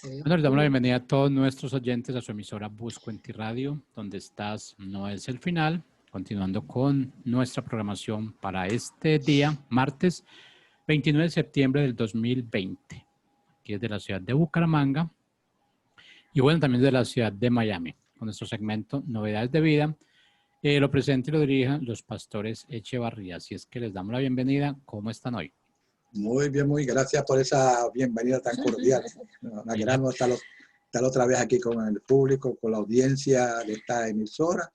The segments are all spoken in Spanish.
Bueno, les damos la bienvenida a todos nuestros oyentes a su emisora Buscuenti Radio, donde estás no es el final, continuando con nuestra programación para este día, martes 29 de septiembre del 2020, aquí desde la ciudad de Bucaramanga y bueno, también de la ciudad de Miami, con nuestro segmento Novedades de Vida. Lo presento y lo dirijan los pastores Echevarría, así es que les damos la bienvenida. ¿Cómo están hoy? Muy bien, muy gracias por esa bienvenida tan cordial. Nos alegramos estar otra vez aquí con el público, con la audiencia de esta emisora,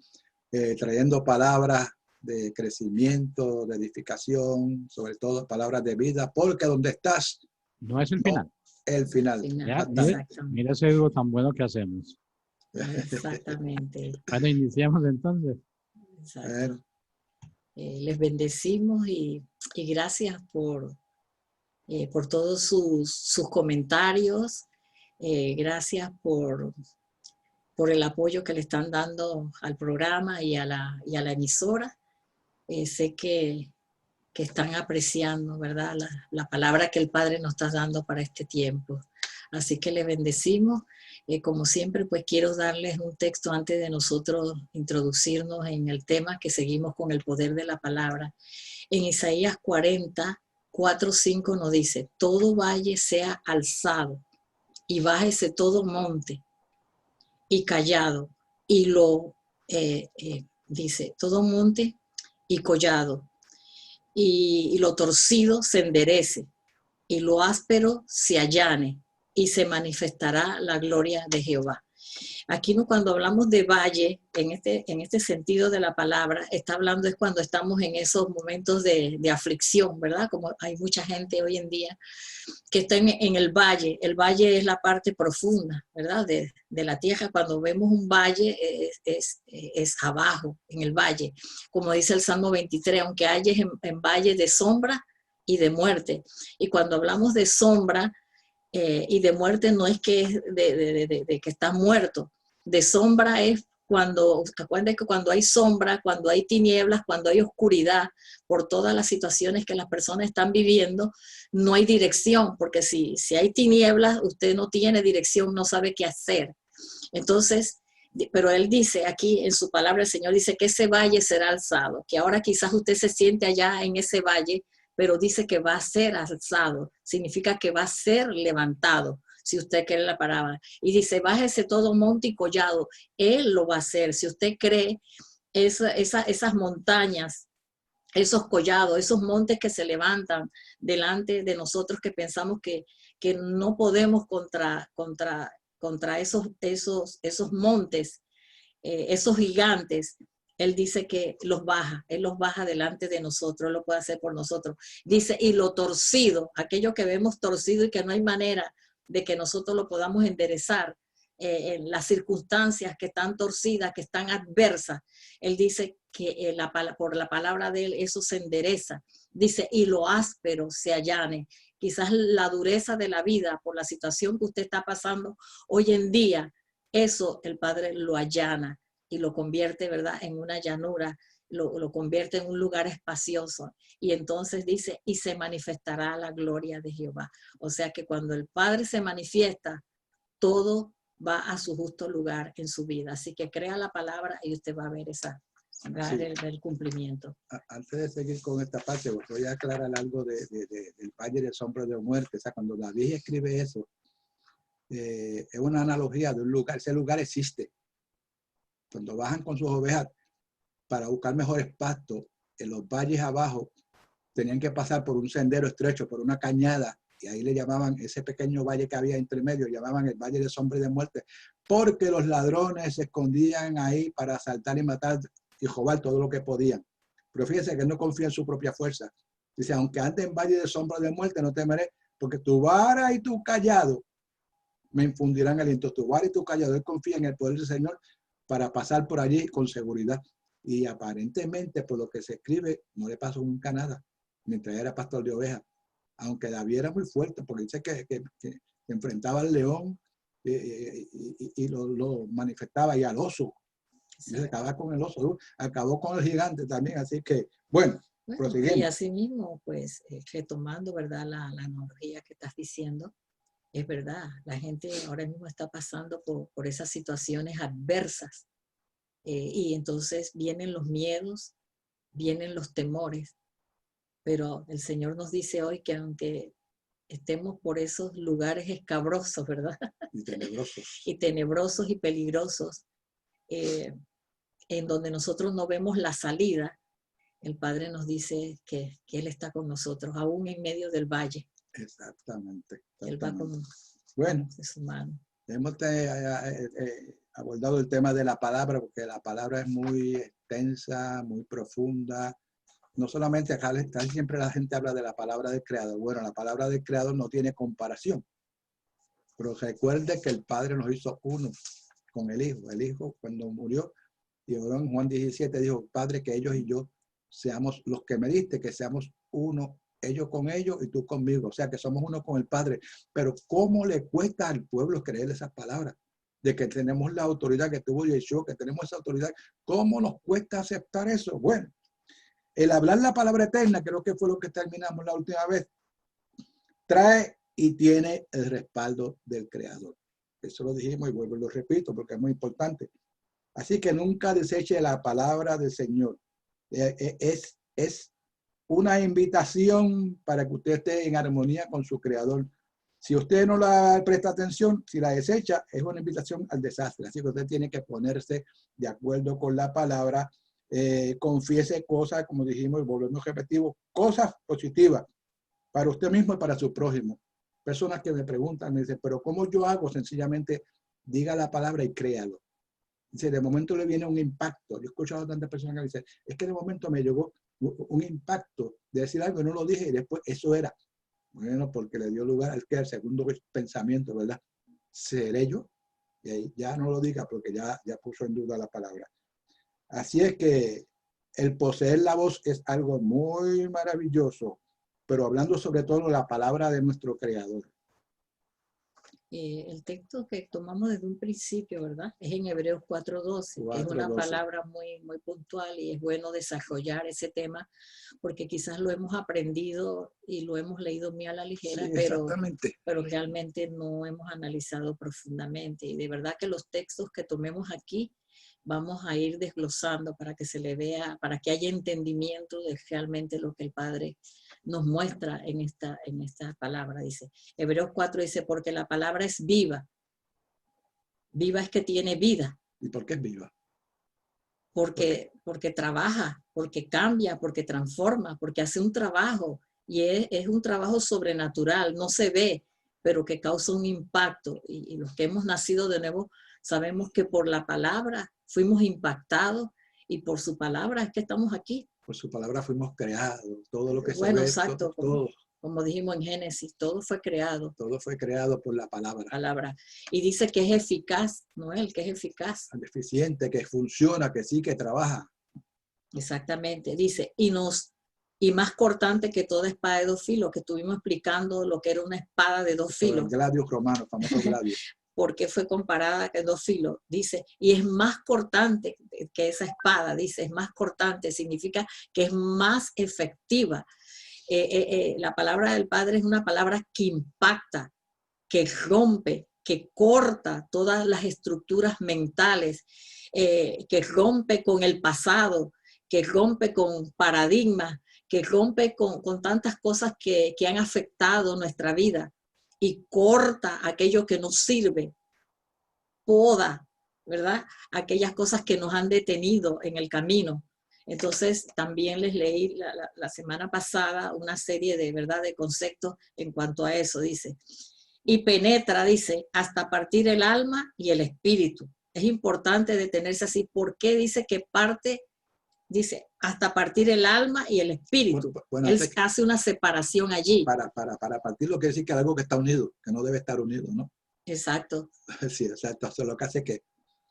trayendo palabras de crecimiento, de edificación, sobre todo palabras de vida, porque donde estás no es el final. El final. Ya, mira ese dúo tan bueno que hacemos. Exactamente. Bueno, iniciamos entonces. Exacto. Les bendecimos y gracias por todos sus comentarios. Gracias por el apoyo que le están dando al programa y a la emisora. Sé que están apreciando, ¿verdad?, la palabra que el Padre nos está dando para este tiempo. Así que les bendecimos. Como siempre, pues quiero darles un texto antes de nosotros introducirnos en el tema, que seguimos con el poder de la palabra. En Isaías 40, 4, 5 nos dice: todo valle sea alzado y bájese todo monte y callado, y dice, todo monte y collado, y lo torcido se enderece, y lo áspero se allane, y se manifestará la gloria de Jehová. Aquí cuando hablamos de valle, en este sentido de la palabra, está hablando es cuando estamos en esos momentos de aflicción, ¿verdad? Como hay mucha gente hoy en día que está en el valle. El valle es la parte profunda, ¿verdad?, de la tierra. Cuando vemos un valle es abajo, en el valle. Como dice el Salmo 23, aunque hayes en valle de sombra y de muerte. Y cuando hablamos de sombra y de muerte, no es que es de que estás muerto. De sombra es cuando hay sombra, cuando hay tinieblas, cuando hay oscuridad, por todas las situaciones que las personas están viviendo, no hay dirección, porque si hay tinieblas, usted no tiene dirección, no sabe qué hacer. Entonces, pero él dice aquí en su palabra, el Señor dice que ese valle será alzado, que ahora quizás usted se siente allá en ese valle, pero dice que va a ser alzado, significa que va a ser levantado, si usted cree la palabra. Y dice, bájese todo monte y collado, Él lo va a hacer. Si usted cree esas montañas, esos collados, esos montes que se levantan delante de nosotros, que pensamos que no podemos contra esos montes, esos gigantes. Él dice que Él los baja delante de nosotros, Él lo puede hacer por nosotros. Dice, y lo torcido, aquello que vemos torcido y que no hay manera de que nosotros lo podamos enderezar, en las circunstancias que están torcidas, que están adversas. Él dice que por la palabra de Él eso se endereza. Dice, y lo áspero se allane. Quizás la dureza de la vida, por la situación que usted está pasando hoy en día, eso el Padre lo allana y lo convierte, ¿verdad?, en una llanura, lo convierte en un lugar espacioso. Y entonces dice, y se manifestará la gloria de Jehová. O sea que cuando el Padre se manifiesta, todo va a su justo lugar en su vida. Así que crea la palabra y usted va a ver el cumplimiento. Antes de seguir con esta parte, voy a aclarar algo del valle de sombra de muerte. O sea, cuando David escribe eso, es una analogía de un lugar. Ese lugar existe. Cuando bajan con sus ovejas para buscar mejores pastos, en los valles abajo tenían que pasar por un sendero estrecho, por una cañada, y ahí le llamaban, ese pequeño valle que había entre medio, llamaban el valle de sombra y de muerte, porque los ladrones se escondían ahí para asaltar y matar y robar todo lo que podían. Pero fíjese que él no confía en su propia fuerza. Dice, aunque ande en valle de sombra y de muerte, no temeré, porque tu vara y tu callado me infundirán aliento. Tu vara y tu callado. Él confía en el poder del Señor para pasar por allí con seguridad. Y aparentemente, por lo que se escribe, no le pasó nunca nada, mientras era pastor de ovejas. Aunque David era muy fuerte, porque dice que enfrentaba al león y lo manifestaba, y al oso. Sí. Acababa con el oso, acabó con el gigante también. Así que, bueno, prosiguiendo. Y así mismo, pues, retomando, ¿verdad?, la analogía que estás diciendo, Es verdad, la gente ahora mismo está pasando por esas situaciones adversas. Y entonces vienen los miedos, vienen los temores. Pero el Señor nos dice hoy que aunque estemos por esos lugares escabrosos, ¿verdad? Y tenebrosos. Y tenebrosos y peligrosos, en donde nosotros no vemos la salida, el Padre nos dice que Él está con nosotros, aún en medio del valle. Exactamente. Él va con Bueno, su mano. hemos abordado el tema de la palabra, porque la palabra es muy extensa, muy profunda. No solamente acá siempre la gente habla de la palabra del Creador. Bueno, la palabra del Creador no tiene comparación. Pero recuerde que el Padre nos hizo uno con el Hijo. El Hijo, cuando murió, y oró en Juan 17, dijo: Padre, que ellos y yo seamos los que me diste, que seamos uno, ellos con ellos y tú conmigo. O sea, que somos uno con el Padre. Pero ¿cómo le cuesta al pueblo creer esas palabras? De que tenemos la autoridad que tuvo Yeshua, que tenemos esa autoridad. ¿Cómo nos cuesta aceptar eso? Bueno, el hablar la palabra eterna, creo que fue lo que terminamos la última vez, trae y tiene el respaldo del Creador. Eso lo dijimos y vuelvo y lo repito porque es muy importante. Así que nunca deseche la palabra del Señor. Es una invitación para que usted esté en armonía con su Creador. Si usted no la presta atención, si la desecha, es una invitación al desastre. Así que usted tiene que ponerse de acuerdo con la palabra. Confiese cosas, como dijimos y volvemos repetimos, cosas positivas para usted mismo y para su prójimo. Personas que me preguntan, me dicen, pero ¿cómo yo hago? Sencillamente diga la palabra y créalo. Dice, de momento le viene un impacto. Yo he escuchado a tantas personas que dicen, es que de momento me llegó un impacto de decir algo y no lo dije y después eso era. Bueno, porque le dio lugar al segundo pensamiento, ¿verdad? ¿Seré yo? Y ahí ya no lo diga porque ya puso en duda la palabra. Así es que el poseer la voz es algo muy maravilloso, pero hablando sobre todo la palabra de nuestro Creador. El texto que tomamos desde un principio, ¿verdad? Es en Hebreos 4:12. Es una palabra muy, muy puntual y es bueno desarrollar ese tema porque quizás lo hemos aprendido y lo hemos leído muy a la ligera, Sí, pero realmente no hemos analizado profundamente. Y de verdad que los textos que tomemos aquí vamos a ir desglosando para que se le vea, para que haya entendimiento de realmente lo que el Padre nos muestra en esta palabra. Dice, Hebreos 4 dice, porque la palabra es viva. Viva es que tiene vida. ¿Y por qué es viva? Porque trabaja, porque cambia, porque transforma, porque hace un trabajo. Y es un trabajo sobrenatural, no se ve, pero que causa un impacto. Y los que hemos nacido de nuevo sabemos que por la palabra fuimos impactados y por su palabra es que estamos aquí. Por su palabra fuimos creados. Todo lo que bueno, se ve, exacto, todo. Como dijimos en Génesis, todo fue creado. Todo fue creado por la palabra. Y dice que es eficaz, Noel, que es eficaz. Eficiente, que funciona, que sí, que trabaja. Exactamente, dice, y más cortante que toda espada de dos filos, que estuvimos explicando lo que era una espada de dos filos. El gladio romano, famoso gladio. Porque fue comparada con dos filos, dice, y es más cortante que esa espada, dice, es más cortante, significa que es más efectiva. La palabra del Padre es una palabra que impacta, que rompe, que corta todas las estructuras mentales, que rompe con el pasado, que rompe con paradigmas, que rompe con tantas cosas que han afectado nuestra vida y corta aquello que nos sirve, poda, ¿verdad? Aquellas cosas que nos han detenido en el camino. Entonces, también les leí la semana pasada una serie de, ¿verdad?, de conceptos en cuanto a eso, dice. Y penetra, dice, hasta partir el alma y el espíritu. Es importante detenerse así. ¿Por qué dice que parte? Dice, hasta partir el alma y el espíritu. Bueno, él hace una separación allí. Para partir lo quiere decir que es algo que está unido, que no debe estar unido, ¿no? Exacto. Sí, exacto. Eso es lo que hace que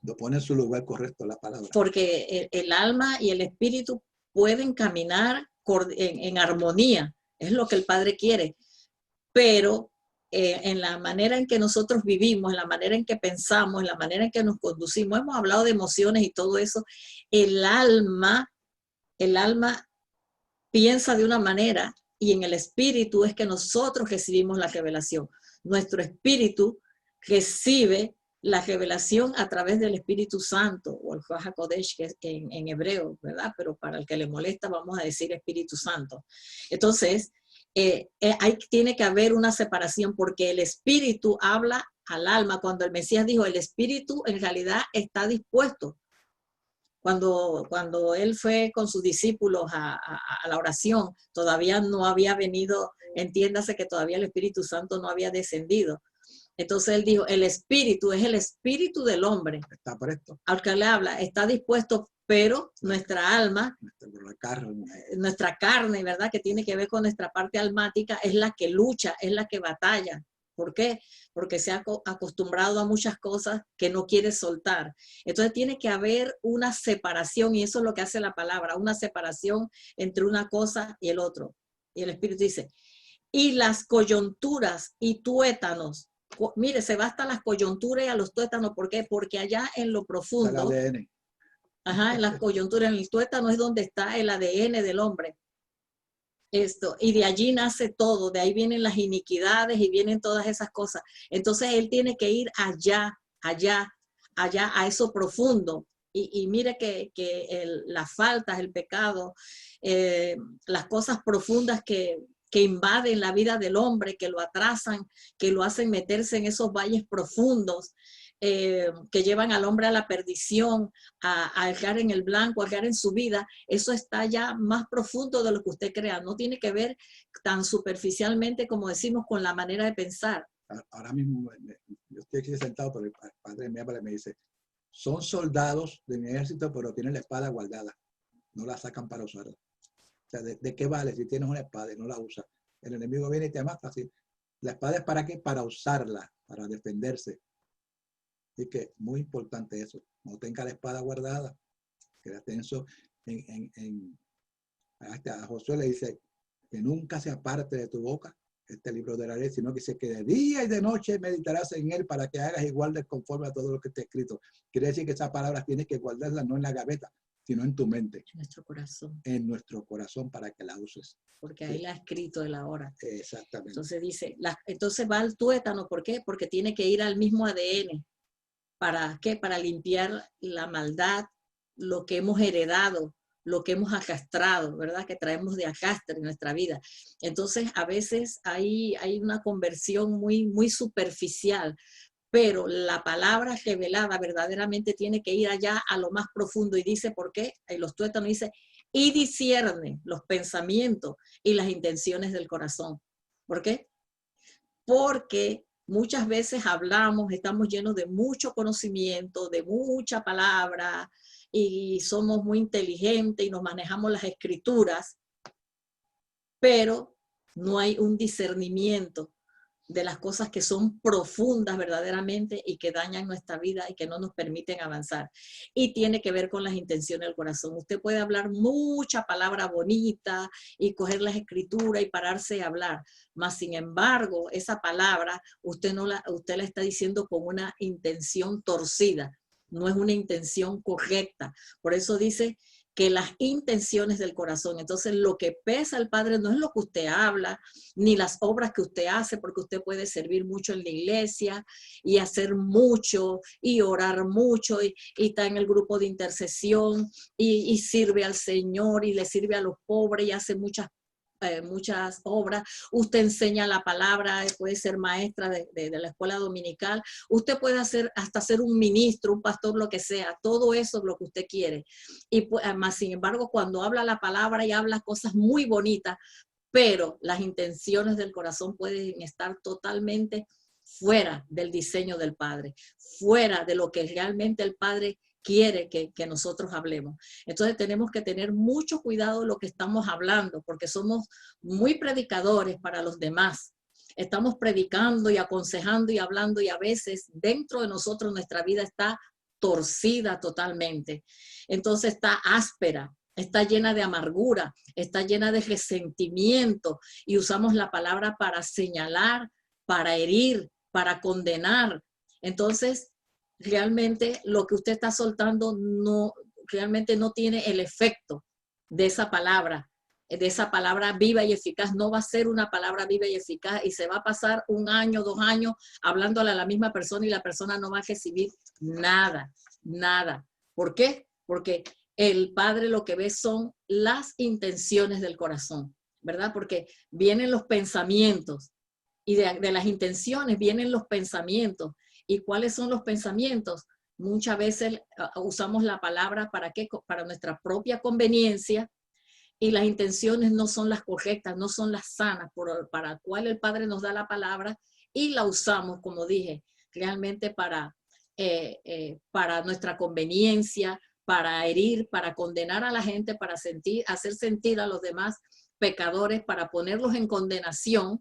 lo pone en su lugar correcto la palabra. Porque el alma y el espíritu pueden caminar en armonía. Es lo que el Padre quiere. Pero en la manera en que nosotros vivimos, en la manera en que pensamos, en la manera en que nos conducimos, hemos hablado de emociones y todo eso, el alma piensa de una manera y en el espíritu es que nosotros recibimos la revelación. Nuestro espíritu recibe la revelación a través del Espíritu Santo, o el Ruach HaKodesh, que es en hebreo, ¿verdad? Pero para el que le molesta vamos a decir Espíritu Santo. Entonces, tiene que haber una separación, porque el espíritu habla al alma. Cuando el Mesías dijo, el espíritu en realidad está dispuesto. Cuando él fue con sus discípulos a la oración, todavía no había venido, entiéndase que todavía el Espíritu Santo no había descendido. Entonces él dijo, el espíritu es el espíritu del hombre. Está presto. Al que le habla, está dispuesto, pero nuestra alma, nuestra carne, ¿verdad? Que tiene que ver con nuestra parte almática, es la que lucha, es la que batalla. ¿Por qué? Porque se ha acostumbrado a muchas cosas que no quiere soltar. Entonces tiene que haber una separación, y eso es lo que hace la palabra, una separación entre una cosa y el otro. Y el Espíritu dice, y las coyunturas y tuétanos. Mire, se va hasta las coyunturas y a los tuétanos. ¿Por qué? Porque allá en lo profundo, el ADN. En las coyunturas, en el tuétano es donde está el ADN del hombre. Y de allí nace todo, de ahí vienen las iniquidades y vienen todas esas cosas. Entonces él tiene que ir allá, a eso profundo. Y mire que las faltas, el pecado, las cosas profundas que invaden la vida del hombre, que lo atrasan, que lo hacen meterse en esos valles profundos, que llevan al hombre a la perdición, a errar en el blanco, a errar en su vida. Eso está ya más profundo de lo que usted crea. No tiene que ver tan superficialmente, como decimos, con la manera de pensar. Ahora mismo, yo estoy aquí sentado, pero el padre me dice, son soldados de mi ejército, pero tienen la espada guardada. No la sacan para usarla. O sea, ¿de qué vale si tienes una espada y no la usas? El enemigo viene y te mata. Así. La espada es ¿para qué? Para usarla, para defenderse. Así que muy importante eso. No tenga la espada guardada. Quédate en eso. A Josué le dice que nunca se aparte de tu boca este libro de la ley, sino que dice que de día y de noche meditarás en él para que hagas y guardes conforme a todo lo que está escrito. Quiere decir que esas palabras tienes que guardarlas no en la gaveta, sino en tu mente. En nuestro corazón. En nuestro corazón para que la uses. Porque ahí la ha escrito él ahora. Exactamente. Entonces dice, entonces va al tuétano, ¿por qué? Porque tiene que ir al mismo ADN. ¿Para qué? Para limpiar la maldad, lo que hemos heredado, lo que hemos arrastrado, ¿verdad? Que traemos de arrastre en nuestra vida. Entonces, a veces hay una conversión muy, muy superficial, pero la palabra revelada verdaderamente tiene que ir allá a lo más profundo. Y dice, ¿por qué? En los tuétanos dice, y discierne los pensamientos y las intenciones del corazón. ¿Por qué? Porque muchas veces hablamos, estamos llenos de mucho conocimiento, de mucha palabra, y somos muy inteligentes y nos manejamos las escrituras, pero no hay un discernimiento de las cosas que son profundas verdaderamente y que dañan nuestra vida y que no nos permiten avanzar. Y tiene que ver con las intenciones del corazón. Usted puede hablar mucha palabra bonita y coger las escrituras y pararse a hablar, mas sin embargo, esa palabra usted la está diciendo con una intención torcida, no es una intención correcta. Por eso dice que las intenciones del corazón. Entonces, lo que pesa al Padre no es lo que usted habla, ni las obras que usted hace, porque usted puede servir mucho en la iglesia y hacer mucho y orar mucho y está en el grupo de intercesión y sirve al Señor y le sirve a los pobres y hace muchas obras. Usted enseña la palabra, puede ser maestra de la escuela dominical, usted puede hasta ser un ministro, un pastor, lo que sea, todo eso es lo que usted quiere. Y más sin embargo, cuando habla la palabra y habla cosas muy bonitas, pero las intenciones del corazón pueden estar totalmente fuera del diseño del Padre, fuera de lo que realmente el Padre quiere que nosotros hablemos. Entonces tenemos que tener mucho cuidado de lo que estamos hablando, porque somos muy predicadores para los demás. Estamos predicando y aconsejando y hablando, y a veces dentro de nosotros nuestra vida está torcida totalmente. Entonces está áspera, está llena de amargura, está llena de resentimiento, y usamos la palabra para señalar, para herir, para condenar. Entonces, realmente lo que usted está soltando realmente no tiene el efecto de esa palabra de esa palabra viva y eficaz, no va a ser una palabra viva y eficaz y se va a pasar 1 año, 2 años hablándole a la misma persona y la persona no va a recibir nada, nada. ¿Por qué? Porque el Padre lo que ve son las intenciones del corazón, ¿verdad? Porque vienen los pensamientos y de las intenciones vienen los pensamientos. ¿Y cuáles son los pensamientos? Muchas veces usamos la palabra ¿para qué? Para nuestra propia conveniencia, y las intenciones no son las correctas, no son las sanas, para cual el Padre nos da la palabra y la usamos, como dije, realmente para nuestra conveniencia, para herir, para condenar a la gente, para hacer sentir a los demás pecadores, para ponerlos en condenación,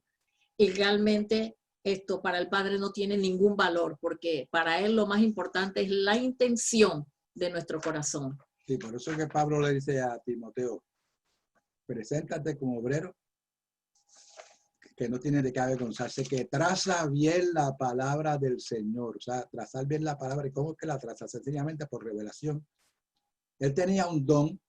y realmente esto para el Padre no tiene ningún valor, porque para Él lo más importante es la intención de nuestro corazón. Sí, por eso es que Pablo le dice a Timoteo, preséntate como obrero que no tiene de qué avergonzarse, que traza bien la palabra del Señor. O sea, trazar bien la palabra. ¿Y cómo es que la traza? Sencillamente por revelación. Él tenía un don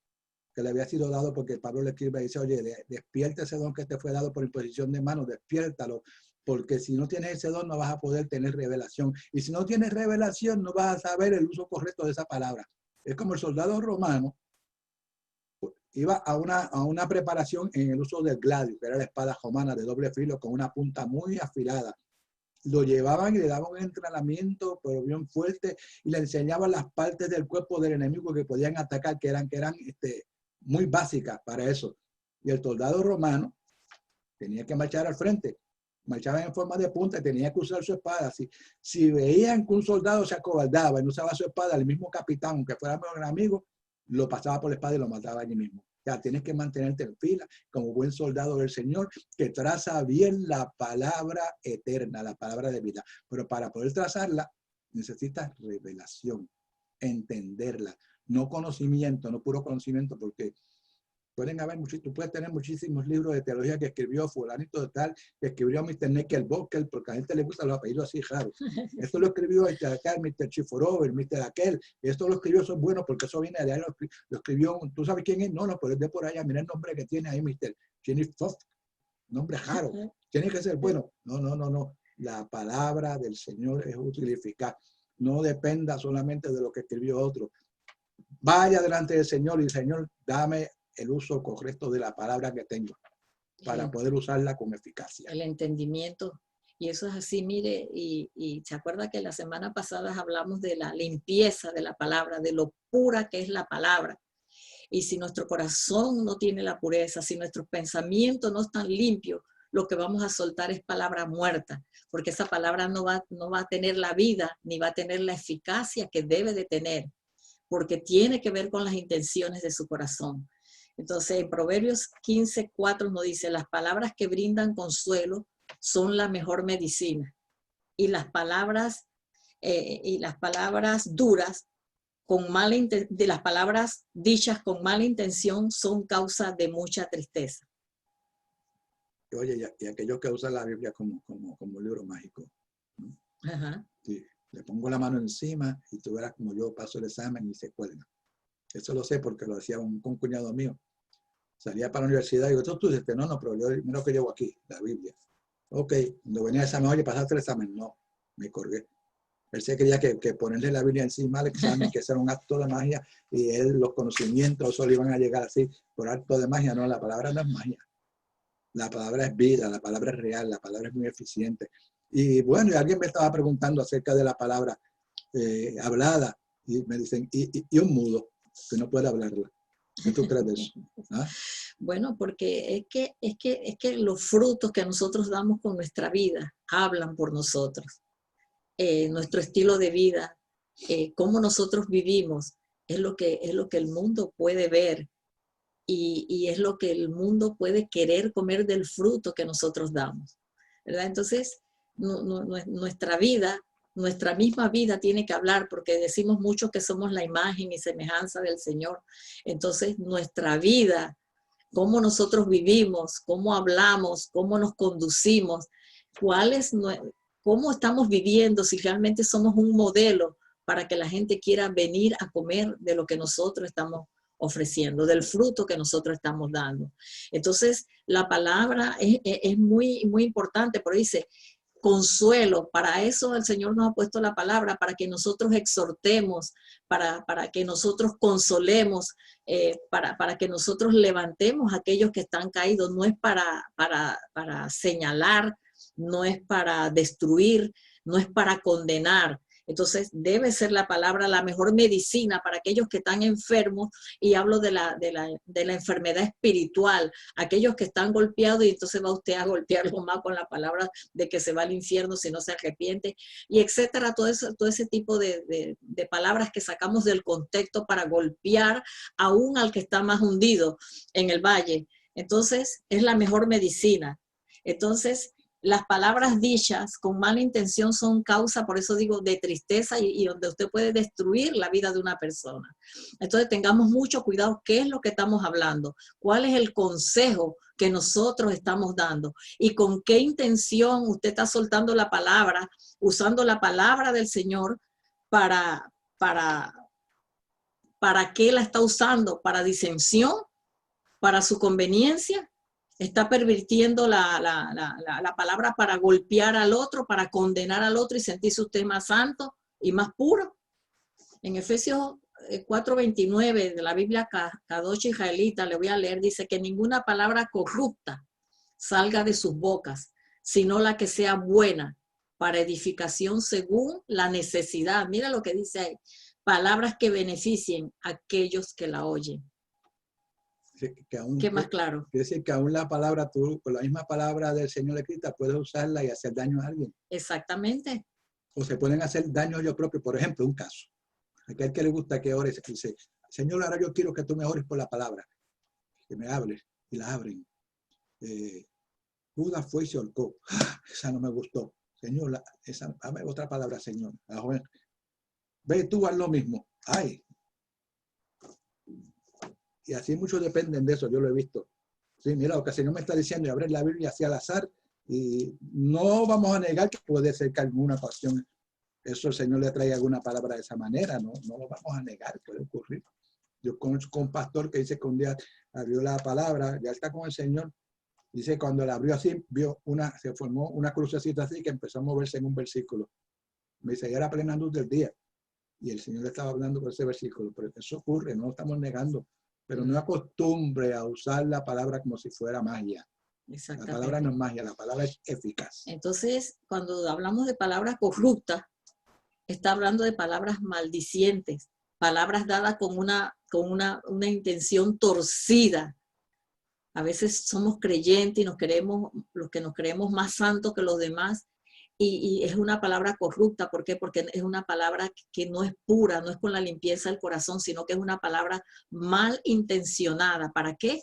que le había sido dado porque Pablo le escribe y dice, oye, despierta ese don que te fue dado por imposición de manos, despiértalo, porque si no tienes ese don no vas a poder tener revelación. Y si no tienes revelación no vas a saber el uso correcto de esa palabra. Es como el soldado romano iba a una preparación en el uso del gladio, que era la espada romana de doble filo con una punta muy afilada. Lo llevaban y le daban un entrenamiento, pero bien fuerte, y le enseñaban las partes del cuerpo del enemigo que podían atacar, que eran muy básicas para eso. Y el soldado romano tenía que marchar al frente. Marchaba en forma de punta y tenía que usar su espada. Si veían que un soldado se acobardaba y no usaba su espada, el mismo capitán, aunque fuera un amigo, lo pasaba por la espada y lo mataba allí mismo. Ya tienes que mantenerte en fila como buen soldado del Señor que traza bien la palabra eterna, la palabra de vida. Pero para poder trazarla necesitas revelación, entenderla, no conocimiento, no puro conocimiento, porque pueden haber tú puedes tener muchísimos libros de teología que escribió fulanito de tal, que escribió Mr. Knickerbocker, porque a la gente le gustan los apellidos así raros. Esto lo escribió Mr. Chiforover, Mr. Aquel, esto lo escribió, eso es bueno porque eso viene de ahí, lo escribió, ¿tú sabes quién es? No, pero es de por allá, mira el nombre que tiene ahí, Mr. Jenny Fox, nombre raro, tiene que ser bueno. No, la palabra del Señor es útil y eficaz, no dependa solamente de lo que escribió otro. Vaya delante del Señor y Señor, dame el uso correcto de la palabra que tengo para poder usarla con eficacia. El entendimiento. Y eso es así, mire, y se acuerda que la semana pasada hablamos de la limpieza de la palabra, de lo pura que es la palabra. Y si nuestro corazón no tiene la pureza, si nuestros pensamientos no están limpios, lo que vamos a soltar es palabra muerta, porque esa palabra no va a tener la vida, ni va a tener la eficacia que debe de tener, porque tiene que ver con las intenciones de su corazón. Entonces, en Proverbios 15:4 nos dice, las palabras que brindan consuelo son la mejor medicina. Y las palabras duras, de las palabras dichas con mala intención, son causa de mucha tristeza. Oye, y aquellos que usan la Biblia como libro mágico, ¿no? Ajá. Sí, le pongo la mano encima y tú verás como yo paso el examen y se cuelga. Eso lo sé porque lo hacía un cuñado mío. Salía para la universidad y digo, tú dices, no, pero yo lo que llevo aquí, la Biblia. Ok, cuando venía el examen, oye, ¿pasaste el examen? No, me colgué. Él se creía que ponerle la Biblia encima al examen, que eso era un acto de magia, y los conocimientos solo iban a llegar así por acto de magia. No, la palabra no es magia. La palabra es vida, la palabra es real, la palabra es muy eficiente. Y bueno, y alguien me estaba preguntando acerca de la palabra hablada, y me dicen, y un mudo, que no puede hablarla. ¿Qué tú crees de eso? ¿Ah? Bueno, porque es que los frutos que nosotros damos con nuestra vida hablan por nosotros. Nuestro estilo de vida, cómo nosotros vivimos, es lo que el mundo puede ver y es lo que el mundo puede querer comer del fruto que nosotros damos, ¿verdad? Entonces, nuestra vida, nuestra misma vida tiene que hablar, porque decimos mucho que somos la imagen y semejanza del Señor. Entonces, nuestra vida, cómo nosotros vivimos, cómo hablamos, cómo nos conducimos, cómo estamos viviendo, si realmente somos un modelo para que la gente quiera venir a comer de lo que nosotros estamos ofreciendo, del fruto que nosotros estamos dando. Entonces, la palabra es muy, muy importante, pero dice, consuelo, para eso el Señor nos ha puesto la palabra, para que nosotros exhortemos, para que nosotros consolemos, para que nosotros levantemos a aquellos que están caídos. No es para señalar, no es para destruir, no es para condenar. Entonces debe ser la palabra la mejor medicina para aquellos que están enfermos, y hablo de la enfermedad espiritual, aquellos que están golpeados, y entonces va usted a golpearlo más con la palabra de que se va al infierno si no se arrepiente, y etcétera, todo ese tipo de palabras que sacamos del contexto para golpear aún al que está más hundido en el valle. Entonces es la mejor medicina. Entonces, las palabras dichas con mala intención son causa, por eso digo, de tristeza y donde usted puede destruir la vida de una persona. Entonces tengamos mucho cuidado qué es lo que estamos hablando, cuál es el consejo que nosotros estamos dando y con qué intención usted está soltando la palabra, usando la palabra del Señor para qué la está usando, para disensión, para su conveniencia. Está pervirtiendo la palabra para golpear al otro, para condenar al otro y sentirse usted más santo y más puro. En Efesios 4:29 de la Biblia Kadosh Israelita, le voy a leer, dice que ninguna palabra corrupta salga de sus bocas, sino la que sea buena para edificación según la necesidad. Mira lo que dice ahí, palabras que beneficien a aquellos que la oyen. ¿Qué más claro? Quiere decir que aún la palabra, tú con la misma palabra del Señor escrita puedes usarla y hacer daño a alguien. Exactamente. O se pueden hacer daño a ellos propios. Por ejemplo, un caso. Aquel que le gusta que ores, dice, Señor, ahora yo quiero que tú me ores por la palabra. Que me hables. Y la abren. Judas fue y se ahorcó. Esa no me gustó. Señor, dame otra palabra, Señor. Ve tú, haz lo mismo. Ay. Y así muchos dependen de eso, yo lo he visto. Sí, mira, lo que el Señor me está diciendo, y abrir la Biblia así al azar, y no vamos a negar que puede ser que alguna ocasión eso el Señor le traiga alguna palabra de esa manera, no lo vamos a negar, puede ocurrir. Yo conozco un pastor que dice que un día abrió la palabra, ya está con el Señor, dice cuando la abrió así, se formó una crucecita así que empezó a moverse en un versículo. Me dice, era plena luz del día, y el Señor le estaba hablando por ese versículo, pero eso ocurre, no lo estamos negando. Pero no acostumbre a usar la palabra como si fuera magia. La palabra no es magia, la palabra es eficaz. Entonces, cuando hablamos de palabras corruptas, está hablando de palabras maldicientes, palabras dadas con una intención torcida. A veces somos creyentes y los que nos creemos más santos que los demás, y es una palabra corrupta. ¿Por qué? Porque es una palabra que no es pura, no es con la limpieza del corazón, sino que es una palabra mal intencionada. ¿Para qué?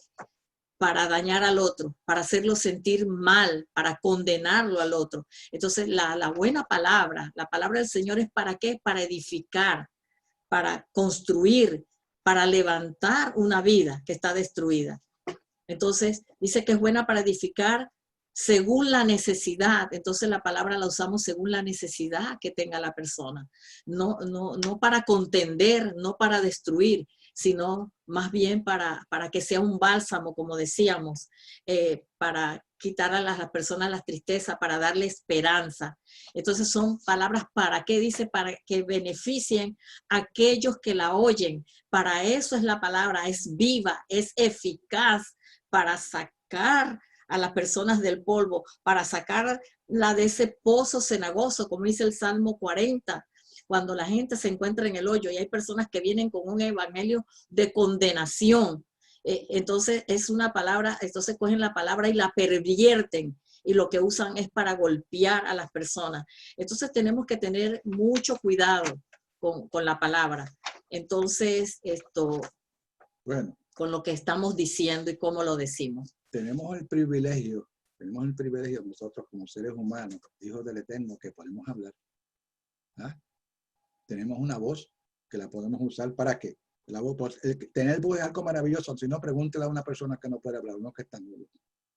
Para dañar al otro, para hacerlo sentir mal, para condenarlo al otro. Entonces, la buena palabra, la palabra del Señor es ¿para qué? Para edificar, para construir, para levantar una vida que está destruida. Entonces, dice que es buena para edificar según la necesidad. Entonces la palabra la usamos según la necesidad que tenga la persona. No para contender, no para destruir, sino más bien para que sea un bálsamo, como decíamos, para quitar a las personas la tristeza, para darle esperanza. Entonces son palabras ¿para qué? Dice para que beneficien a aquellos que la oyen. Para eso es la palabra, es viva, es eficaz, para sacar a las personas del polvo, para sacarla de ese pozo cenagoso, como dice el Salmo 40, cuando la gente se encuentra en el hoyo y hay personas que vienen con un evangelio de condenación. Entonces es una palabra, entonces cogen la palabra y la pervierten, y lo que usan es para golpear a las personas. Entonces tenemos que tener mucho cuidado con la palabra. Entonces, con lo que estamos diciendo y cómo lo decimos. Tenemos el privilegio nosotros como seres humanos, hijos del Eterno, que podemos hablar. Tenemos una voz que la podemos usar ¿para qué? La voz, tener voz es algo maravilloso. Si no, pregúntele a una persona que no puede hablar, uno que está nulo,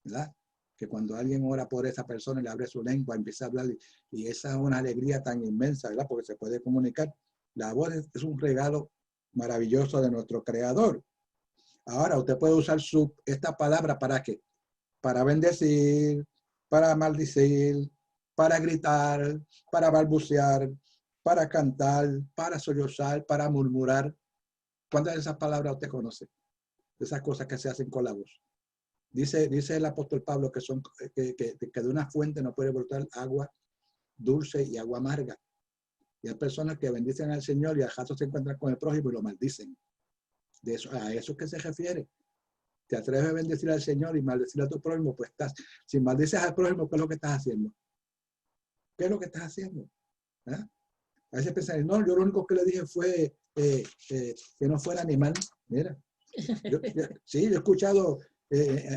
¿verdad? Que cuando alguien ora por esa persona y le abre su lengua, empieza a hablar, y esa es una alegría tan inmensa, ¿verdad? Porque se puede comunicar. La voz es un regalo maravilloso de nuestro Creador. Ahora, usted puede usar esta palabra ¿para qué? Para bendecir, para maldecir, para gritar, para balbucear, para cantar, para sollozar, para murmurar. ¿Cuántas de esas palabras usted conoce? De esas cosas que se hacen con la voz. Dice el apóstol Pablo que de una fuente no puede brotar agua dulce y agua amarga. Y hay personas que bendicen al Señor y al rato se encuentran con el prójimo y lo maldicen. A eso que se refiere. Te atreves a bendecir al Señor y maldecir a tu prójimo, pues si maldices al prójimo, ¿qué es lo que estás haciendo? ¿Qué es lo que estás haciendo? ¿Ah? A veces piensan, no, yo lo único que le dije fue que no fuera animal. Mira, sí, yo he escuchado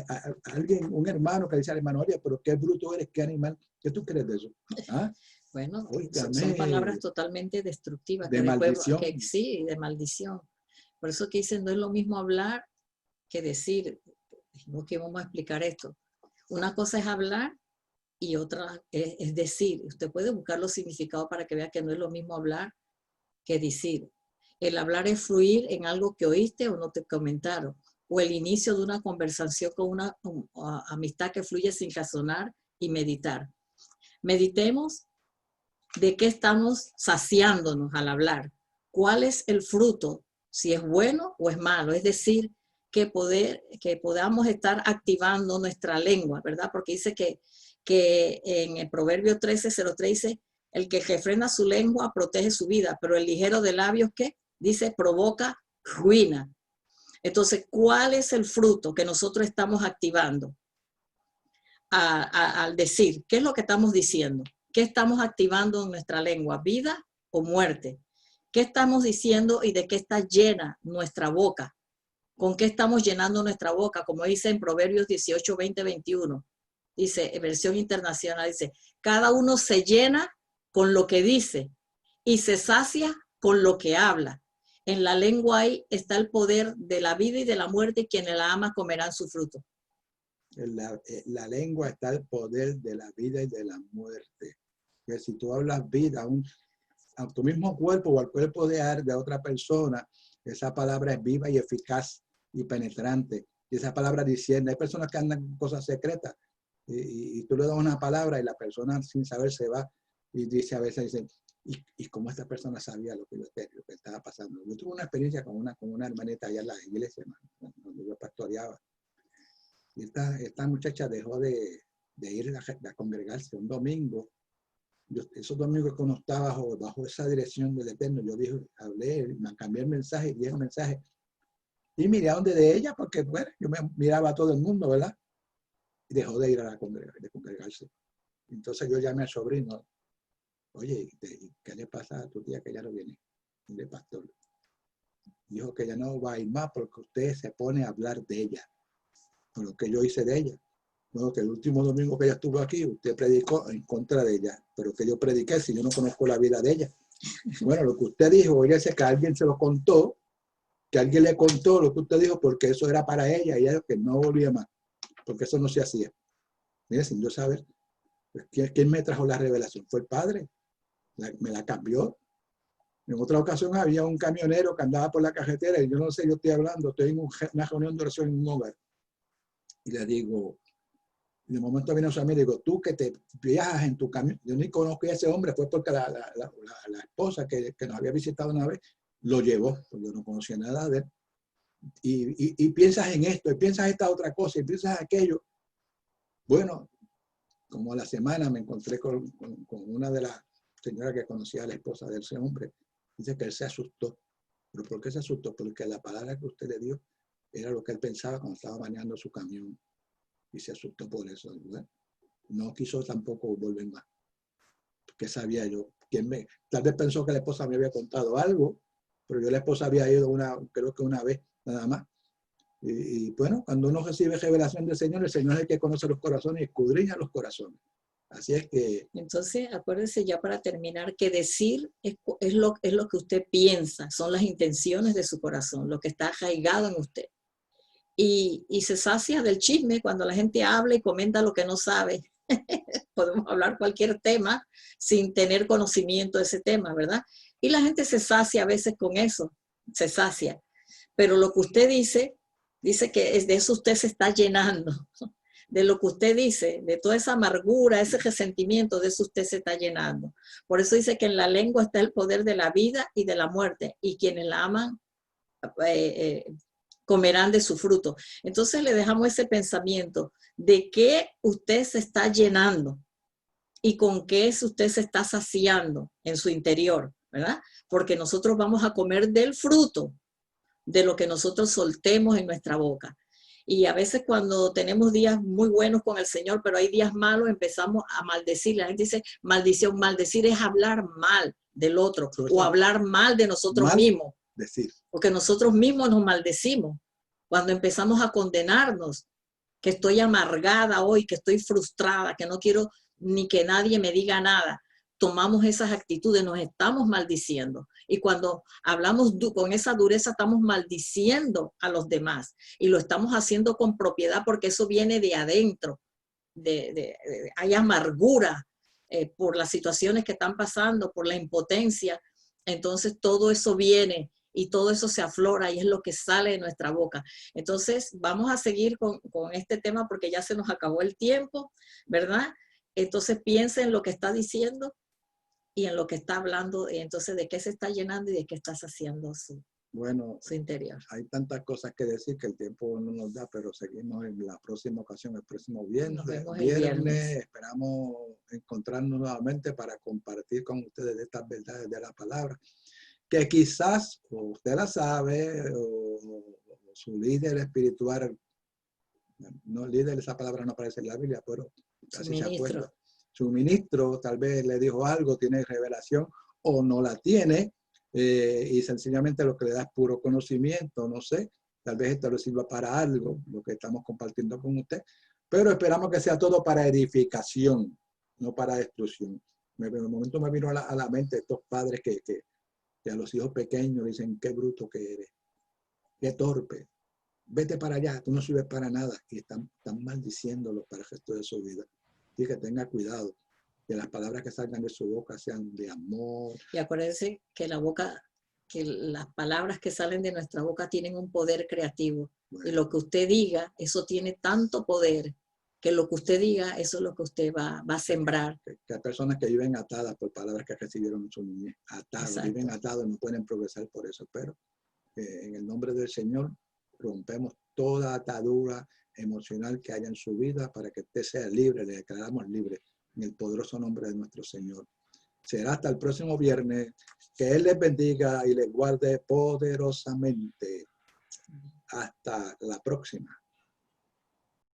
a alguien, un hermano que dice al hermano, oye, pero qué bruto eres, qué animal. ¿Qué tú crees de eso? ¿Ah? Bueno, Óigame, son palabras totalmente destructivas. de que maldición. Sí, de maldición. Por eso que dicen, no es lo mismo hablar que decir. Que vamos a explicar esto. Una cosa es hablar y otra es decir. Usted puede buscar los significados para que vea que no es lo mismo hablar que decir. El hablar es fluir en algo que oíste o no te comentaron, o el inicio de una conversación con una amistad que fluye sin razonar y meditar. Meditemos de qué estamos saciándonos al hablar. ¿Cuál es el fruto? Si es bueno o es malo. Es decir, que podamos estar activando nuestra lengua, ¿verdad? Porque dice que en el Proverbio 13:03 dice, el que refrena su lengua protege su vida, pero el ligero de labios, ¿qué? Dice, provoca ruina. Entonces, ¿cuál es el fruto que nosotros estamos activando al decir? ¿Qué es lo que estamos diciendo? ¿Qué estamos activando en nuestra lengua? ¿Vida o muerte? ¿Qué estamos diciendo y de qué está llena nuestra boca? ¿Con qué estamos llenando nuestra boca? Como dice en Proverbios 18, 20, 21. Dice, en versión internacional, dice, cada uno se llena con lo que dice y se sacia con lo que habla. En la lengua ahí está el poder de la vida y de la muerte, y quienes la aman comerán su fruto. En la lengua está el poder de la vida y de la muerte. Que si tú hablas vida a tu mismo cuerpo o al cuerpo de otra persona, esa palabra es viva y eficaz y penetrante. Y esa palabra discierne. Hay personas que andan con cosas secretas y tú le das una palabra y la persona sin saber se va y dice a veces, ¿y cómo esta persona sabía lo que estaba pasando? Yo tuve una experiencia con una hermanita allá en la iglesia, donde yo pastoreaba. Y esta muchacha dejó de ir a congregarse un domingo. Esos domingos que uno está bajo esa dirección del Eterno, yo hablé, me cambié el mensaje, di el mensaje. Y miré a donde de ella, porque bueno, yo me miraba a todo el mundo, ¿verdad? Y dejó de ir a de congregarse. Entonces yo llamé al sobrino, oye, ¿qué le pasa a tu tía que ya no viene? El pastor. Dijo que ya no va a ir más porque usted se pone a hablar de ella, por lo que yo hice de ella. Bueno, que el último domingo que ella estuvo aquí, usted predicó en contra de ella, pero que yo prediqué si yo no conozco la vida de ella. Bueno, lo que usted dijo, ella dice que alguien se lo contó, que alguien le contó lo que usted dijo porque eso era para ella y ella que no volvía más, porque eso no se hacía. Mire, sin yo saber, pues, ¿quién me trajo la revelación? Fue el Padre, me la cambió. En otra ocasión había un camionero que andaba por la carretera y yo no sé, yo estoy hablando, estoy en una reunión de oración en un hogar. Y le digo, de momento viene su amigo y digo, tú que te viajas en tu camión, yo ni conozco a ese hombre, fue porque la esposa que nos había visitado una vez lo llevó, porque yo no conocía nada de él. Y piensas en esto, y piensas esta otra cosa, y piensas aquello. Bueno, como a la semana me encontré con una de las señoras que conocía a la esposa de ese hombre. Dice que él se asustó. ¿Pero por qué se asustó? Porque la palabra que usted le dio era lo que él pensaba cuando estaba manejando su camión. Y se asustó por eso, ¿verdad? No quiso tampoco volver más. ¿Qué sabía yo? Tal vez pensó que la esposa me había contado algo, pero yo la esposa había ido creo que una vez nada más. Y bueno, cuando uno recibe revelación del Señor, el Señor es el que conoce los corazones y escudriña los corazones. Así es que... Entonces, acuérdense ya para terminar que decir es lo que usted piensa, son las intenciones de su corazón, lo que está arraigado en usted. Y se sacia del chisme cuando la gente habla y comenta lo que no sabe. Podemos hablar cualquier tema sin tener conocimiento de ese tema, ¿verdad? Y la gente se sacia a veces con eso, se sacia. Pero lo que usted dice dice que de eso usted se está llenando. De lo que usted dice, de toda esa amargura, ese resentimiento, de eso usted se está llenando. Por eso dice que en la lengua está el poder de la vida y de la muerte, y quienes la aman comerán de su fruto. Entonces le dejamos ese pensamiento de qué usted se está llenando y con qué usted se está saciando en su interior, ¿verdad? Porque nosotros vamos a comer del fruto de lo que nosotros soltemos en nuestra boca. Y a veces cuando tenemos días muy buenos con el Señor, pero hay días malos, empezamos a maldecir. La gente dice maldición. Maldecir es hablar mal del otro o hablar mal de nosotros mismos. Decir. Porque nosotros mismos nos maldecimos. Cuando empezamos a condenarnos, que estoy amargada hoy, que estoy frustrada, que no quiero ni que nadie me diga nada. Tomamos esas actitudes, nos estamos maldiciendo. Y cuando hablamos con esa dureza, estamos maldiciendo a los demás. Y lo estamos haciendo con propiedad porque eso viene de adentro. Hay amargura por las situaciones que están pasando, por la impotencia. Entonces todo eso viene y todo eso se aflora y es lo que sale de nuestra boca. Entonces vamos a seguir con este tema porque ya se nos acabó el tiempo, ¿verdad? Entonces piensa en lo que está diciendo y en lo que está hablando, y entonces de qué se está llenando y de qué está saciando su interior. Hay tantas cosas que decir que el tiempo no nos da, pero seguimos en la próxima ocasión, el próximo viernes. Nos vemos el viernes. Esperamos encontrarnos nuevamente para compartir con ustedes estas verdades de la palabra, que quizás o usted la sabe o su líder espiritual, no líder, esa palabra no aparece en la Biblia, pero casi se acuerda. Su ministro tal vez le dijo algo, tiene revelación o no la tiene, y sencillamente lo que le da es puro conocimiento, no sé, tal vez esto le sirva para algo, lo que estamos compartiendo con usted, pero esperamos que sea todo para edificación, no para destrucción. En el momento me vino a la mente estos padres que a los hijos pequeños dicen, qué bruto que eres, qué torpe, vete para allá, tú no sirves para nada, y están maldiciéndolo para el resto de su vida. Y que tenga cuidado, que las palabras que salgan de su boca sean de amor. Y acuérdense que las palabras que salen de nuestra boca tienen un poder creativo. Bueno. Y lo que usted diga, eso tiene tanto poder, que lo que usted diga, eso es lo que usted va a sembrar. Que hay personas que viven atadas por palabras que recibieron en su niñez. Viven atados y no pueden progresar por eso. Pero en el nombre del Señor rompemos toda atadura emocional que haya en su vida para que usted sea libre, le declaramos libre en el poderoso nombre de nuestro Señor. Será hasta el próximo viernes. Que Él les bendiga y les guarde poderosamente. Hasta la próxima.